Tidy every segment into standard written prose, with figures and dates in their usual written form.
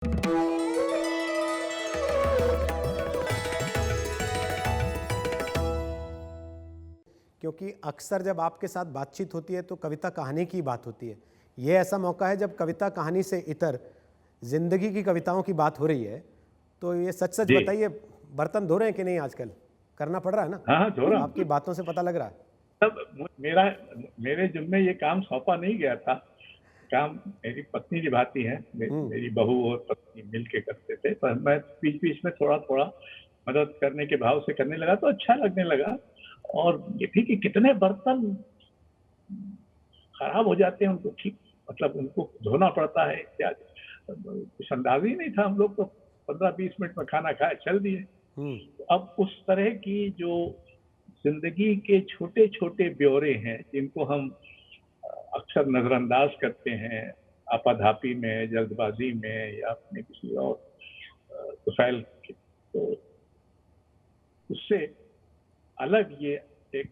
क्योंकि अक्सर जब आपके साथ बातचीत होती है तो कविता कहानी की बात होती है। ये ऐसा मौका है जब कविता कहानी से इतर जिंदगी की कविताओं की बात हो रही है। तो ये सच सच जी। बताइए, बर्तन धो रहे हैं कि नहीं आजकल? करना पड़ रहा है ना? हाँ, हाँ, धो रहा आपकी हूँ। बातों से पता लग रहा है। तब मेरा मेरे ज़िम्मे ये काम सौंपा नहीं गया था। काम मेरी पत्नी निभाती हैं। हम्म। मेरी बहू और पत्नी मिल के करते थे, पर मैं बीच-बीच में थोड़ा-थोड़ा मदद करने के भाव से करने लगा तो अच्छा लगने लगा। और ये भी कि कितने बर्तन खराब हो जाते हैं, उनको ठीक मतलब उनको धोना पड़ता है इत्यादि। कुछ अंदाज़ा ही नहीं था, हम लोग तो 15-20 मिनट में खाना खाए चल दिए। हम्म। अब उस तरह की जो ज़िंदगी के छोटे-छोटे ब्यौरे हैं, जिनको हम अक्सर नज़रअंदाज करते हैं, आपाधापी में, जल्दबाज़ी में या अपने किसी और तुफ़ैल के, तो उससे अलग ये एक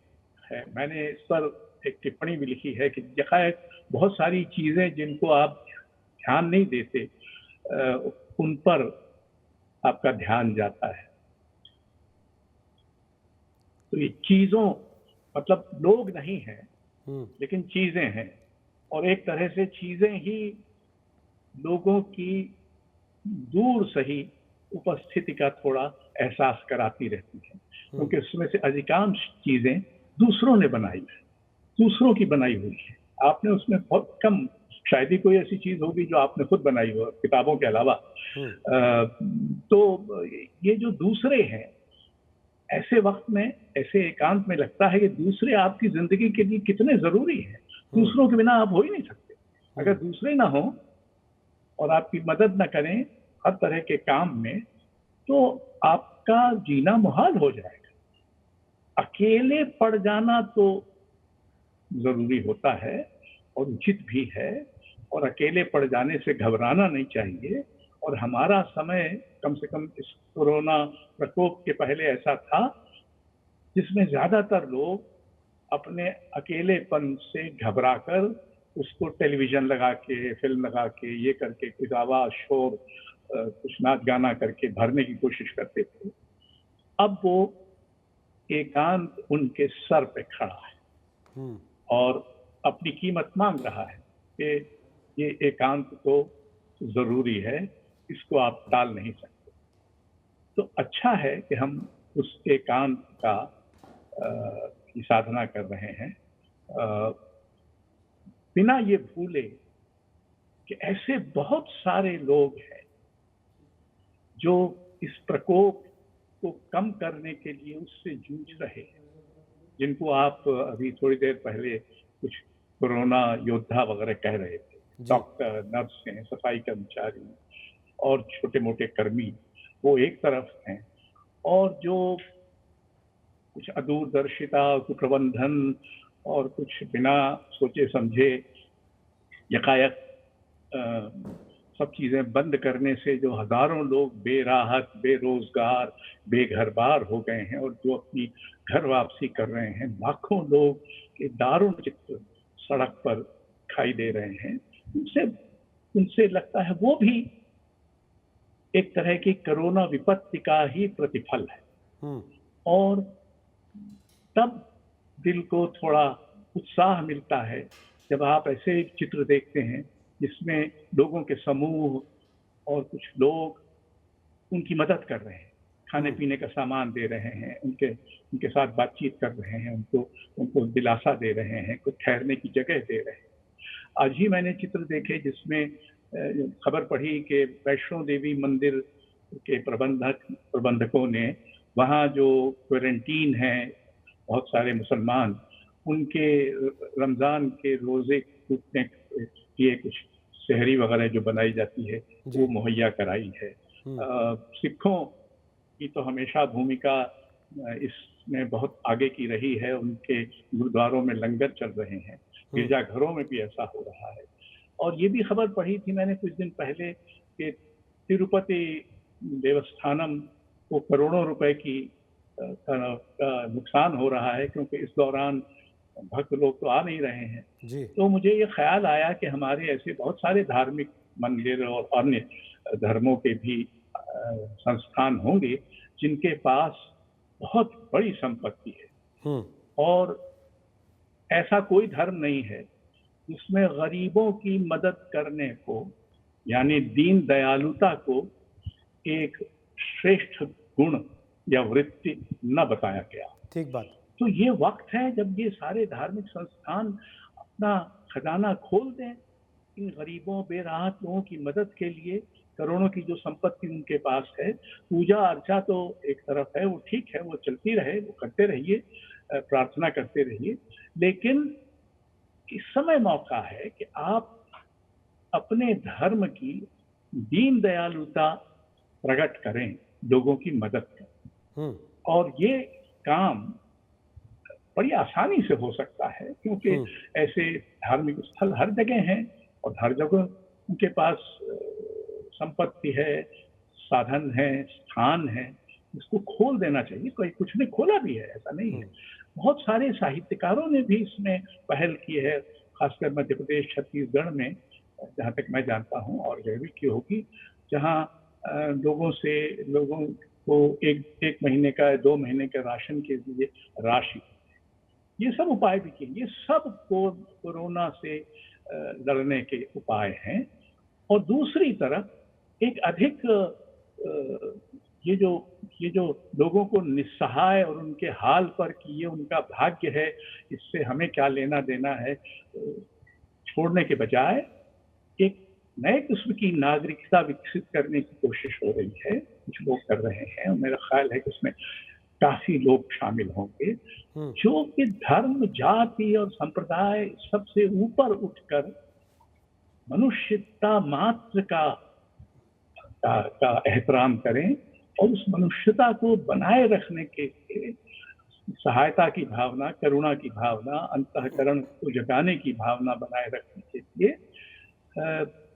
है। मैंने इस पर एक टिप्पणी भी लिखी है कि यकायक बहुत सारी चीज़ें जिनको आप ध्यान नहीं देते, उन पर आपका ध्यान जाता है। तो ये चीज़ों मतलब लोग नहीं हैं, हम्म। लेकिन चीज़ें हैं। और एक तरह से चीज़ें ही लोगों की दूर सही उपस्थिति का थोड़ा एहसास कराती रहती हैं, हम्म। क्योंकि उसमें से अधिकांश चीज़ें दूसरों ने बनाई है, दूसरों की बनाई हुई है। आपने उसमें बहुत कम, शायद ही कोई ऐसी चीज़ होगी जो आपने खुद बनाई हो किताबों के अलावा। हम्म। तो ये जो दूसरे हैं, ऐसे वक़्त में, ऐसे एकांत में लगता है कि दूसरे आपकी ज़िंदगी के लिए कितने ज़रूरी हैं। हम्म। दूसरों के बिना आप हो ही नहीं सकते। अगर हम्म। दूसरे ना हों और आपकी मदद ना करें हर तरह के काम में, तो आपका जीना मुहाल हो जाएगा। अकेले पड़ जाना तो ज़रूरी होता है और उचित भी है, और अकेले पड़ जाने से घबराना नहीं चाहिए। और हमारा समय कम से कम इस कोरोना प्रकोप के पहले ऐसा था, जिसमें ज़्यादातर लोग अपने अकेलेपन से घबराकर उसको टेलीविज़न लगा के, फ़िल्म लगा के, ये करके कुछ आवाज़, शोर, कुछ नाच-गाना करके भरने की कोशिश करते थे। अब वो एकांत उनके सर पे खड़ा है हम्म। और अपनी कीमत माँग रहा है कि ये एकांत तो ज़रूरी है, इसको आप टाल नहीं सकते। तो अच्छा है कि हम उस एकांत का की साधना कर रहे हैं, अ, बिना ये भूले कि ऐसे बहुत सारे लोग हैं जो इस प्रकोप को कम करने के लिए उससे जूझ रहे हैं, जिनको आप अभी थोड़ी देर पहले कुछ कोरोना योद्धा वगैरह कह रहे थे। जी। डॉक्टर, नर्स हैं, सफाई कर्मचारी और छोटे-मोटे कर्मी, वो एक तरफ हैं। और जो कुछ अदूरदर्शिता, कुप्रबंधन और कुछ बिना सोचे समझे यकायक अ, सब चीज़ें बंद करने से जो हज़ारों लोग बेराहत, बेरोज़गार, बेघर-बार हो गए हैं और जो अपनी घर वापसी कर रहे हैं, लाखों लोग के दारुण चित्र सड़क पर दिखाई दे रहे हैं, उनसे उनसे लगता है वो भी एक तरह की कोरोना विपत्ति का ही प्रतिफल है। हम्म। और तब दिल को थोड़ा उत्साह मिलता है जब आप ऐसे चित्र देखते हैं जिसमें लोगों के समूह और कुछ लोग उनकी मदद कर रहे हैं, खाने हम्म। पीने का सामान दे रहे हैं, उनके उनके साथ बातचीत कर रहे हैं, उनको उनको दिलासा दे रहे हैं, कुछ ठहरने की जगह दे रहे हैं। आज ही मैंने चित्र देखे जिसमें खबर पढ़ी कि वैष्णो देवी मंदिर के प्रबंधकों ने वहाँ जो क्वारंटीन हैं बहुत सारे मुसलमान, उनके रमज़ान के रोज़े टूटने के लिए कुछ सहरी वगैरह जो बनाई जाती है, वो जी। मुहैया कराई है। हम्म। सिखों की तो हमेशा भूमिका इसमें बहुत आगे की रही है, उनके गुरुद्वारों में लंगर चल रहे हैं, हम्म। गिरजाघरों में भी ऐसा हो रहा है। और ये भी खबर पढ़ी थी मैंने कुछ दिन पहले कि तिरुपति देवस्थानम को करोड़ों रुपए की का नुकसान हो रहा है, क्योंकि इस दौरान भक्त लोग तो आ नहीं रहे हैं। जी। तो मुझे ये ख्याल आया कि हमारे ऐसे बहुत सारे धार्मिक मंदिर और अन्य धर्मों के भी संस्थान होंगे जिनके पास बहुत बड़ी संपत्ति है, हम्म। और ऐसा कोई धर्म नहीं है जिसमें गरीबों की मदद करने को, यानी दीन दयालुता को एक श्रेष्ठ गुण या वृत्ति न बताया गया। ठीक बात। तो ये वक्त है जब ये सारे धार्मिक संस्थान अपना खजाना खोल दें इन गरीबों बेराहत लोगों की मदद के लिए। करोड़ों की जो संपत्ति उनके पास है, पूजा अर्चा तो एक तरफ है, वो ठीक है, वो चलती रहे, वो करते रहिए, प्रार्थना करते रहिए, लेकिन इस समय मौका है कि आप अपने धर्म की दीन दयालुता प्रकट करें, लोगों की मदद करें। और ये काम बड़ी आसानी से हो सकता है क्योंकि ऐसे धार्मिक स्थल हर जगह हैं और हर जगह उनके पास संपत्ति है, साधन है, स्थान है। इसको खोल देना चाहिए। कोई कुछ ने खोला भी है, ऐसा नहीं है। बहुत सारे साहित्यकारों ने भी इसमें पहल की है, खासकर मध्य प्रदेश, छत्तीसगढ़ में, जहाँ तक मैं जानता हूँ, और जगह भी की होगी, जहाँ लोगों को एक महीने का, 2 महीने के राशन के लिए राशि, ये सब उपाय भी किए। ये सब कोरोना से लड़ने के उपाय हैं। और दूसरी तरफ एक अधिक ये जो लोगों को निस्सहाय और उनके हाल पर कि ये उनका भाग्य है, इससे हमें क्या लेना देना है, छोड़ने के बजाय एक नए किस्म की नागरिकता विकसित करने की कोशिश हो रही है, कुछ लोग कर रहे हैं, और मेरा ख्याल है कि उसमें काफी लोग शामिल होंगे जो कि धर्म, जाति और संप्रदाय सबसे ऊपर उठकर मनुष्यता मात्र का एहतराम करें और उस मनुष्यता को बनाए रखने के लिए सहायता की भावना, करुणा की भावना, अंतःकरण को जगाने की भावना बनाए रखने के लिए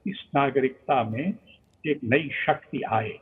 इस नागरिकता में एक नई शक्ति आए।